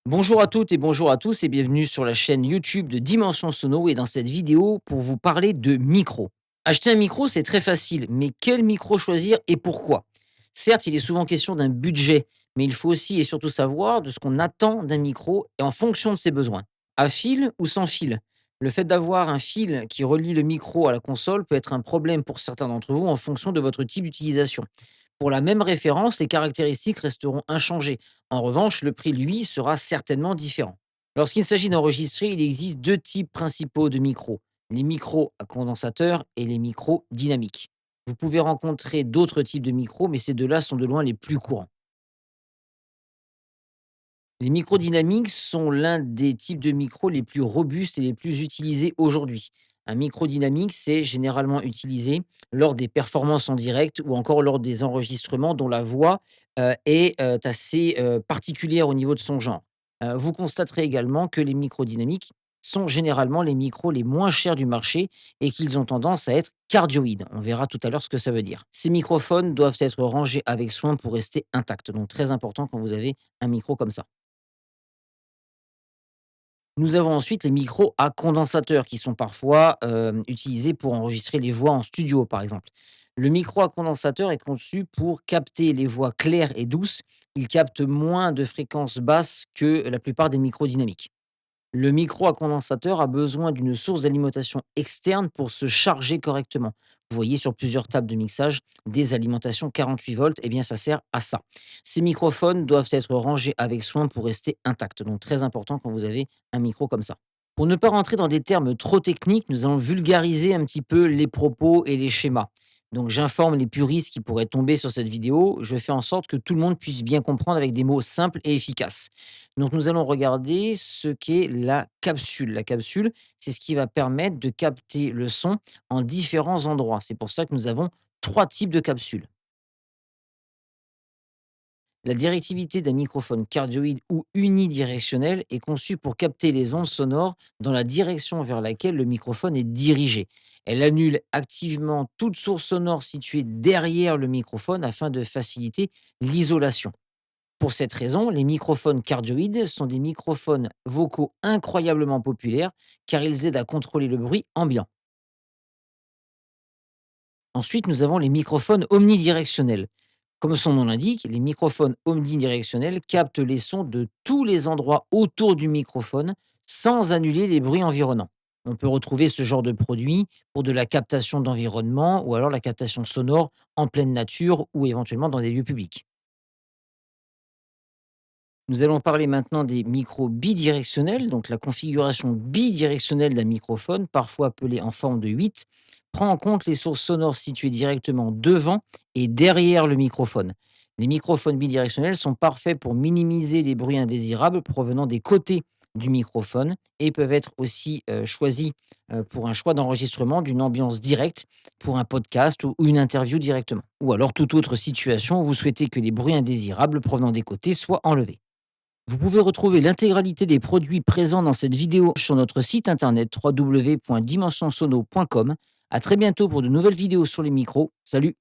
Bonjour à toutes et bonjour à tous et bienvenue sur la chaîne YouTube de Dimension Sono et dans cette vidéo pour vous parler de micro. Acheter un micro, c'est très facile, mais quel micro choisir et pourquoi? Certes, il est souvent question d'un budget, mais il faut aussi et surtout savoir de ce qu'on attend d'un micro et en fonction de ses besoins. À fil ou sans fil? Le fait d'avoir un fil qui relie le micro à la console peut être un problème pour certains d'entre vous en fonction de votre type d'utilisation. Pour la même référence, les caractéristiques resteront inchangées. En revanche, le prix, lui, sera certainement différent. Lorsqu'il s'agit d'enregistrer, il existe deux types principaux de micros, les micros à condensateur et les micros dynamiques. Vous pouvez rencontrer d'autres types de micros, mais ces deux-là sont de loin les plus courants. Les micros dynamiques sont l'un des types de micros les plus robustes et les plus utilisés aujourd'hui. Un micro dynamique, c'est généralement utilisé lors des performances en direct ou encore lors des enregistrements dont la voix est assez particulière au niveau de son genre. Vous constaterez également que les micros dynamiques sont généralement les micros les moins chers du marché et qu'ils ont tendance à être cardioïdes. On verra tout à l'heure ce que ça veut dire. Ces microphones doivent être rangés avec soin pour rester intacts. Donc très important quand vous avez un micro comme ça. Nous avons ensuite les micros à condensateur qui sont parfois, utilisés pour enregistrer les voix en studio, par exemple. Le micro à condensateur est conçu pour capter les voix claires et douces. Il capte moins de fréquences basses que la plupart des micros dynamiques. Le micro à condensateur a besoin d'une source d'alimentation externe pour se charger correctement. Vous voyez sur plusieurs tables de mixage des alimentations 48 volts, et bien ça sert à ça. Ces microphones doivent être rangés avec soin pour rester intacts, donc très important quand vous avez un micro comme ça. Pour ne pas rentrer dans des termes trop techniques, nous allons vulgariser un petit peu les propos et les schémas. Donc j'informe les puristes qui pourraient tomber sur cette vidéo, je fais en sorte que tout le monde puisse bien comprendre avec des mots simples et efficaces. Donc nous allons regarder ce qu'est la capsule. La capsule, c'est ce qui va permettre de capter le son en différents endroits. C'est pour ça que nous avons 3 types de capsules. La directivité d'un microphone cardioïde ou unidirectionnel est conçue pour capter les ondes sonores dans la direction vers laquelle le microphone est dirigé. Elle annule activement toute source sonore située derrière le microphone afin de faciliter l'isolation. Pour cette raison, les microphones cardioïdes sont des microphones vocaux incroyablement populaires car ils aident à contrôler le bruit ambiant. Ensuite, nous avons les microphones omnidirectionnels. Comme son nom l'indique, les microphones omnidirectionnels captent les sons de tous les endroits autour du microphone sans annuler les bruits environnants. On peut retrouver ce genre de produit pour de la captation d'environnement ou alors la captation sonore en pleine nature ou éventuellement dans des lieux publics. Nous allons parler maintenant des micros bidirectionnels. Donc, la configuration bidirectionnelle d'un microphone, parfois appelée en forme de 8, prend en compte les sources sonores situées directement devant et derrière le microphone. Les microphones bidirectionnels sont parfaits pour minimiser les bruits indésirables provenant des côtés du microphone et peuvent être aussi choisis pour un choix d'enregistrement d'une ambiance directe pour un podcast ou une interview directement. Ou alors toute autre situation où vous souhaitez que les bruits indésirables provenant des côtés soient enlevés. Vous pouvez retrouver l'intégralité des produits présents dans cette vidéo sur notre site internet www.dimensionsono.com. À très bientôt pour de nouvelles vidéos sur les micros. Salut!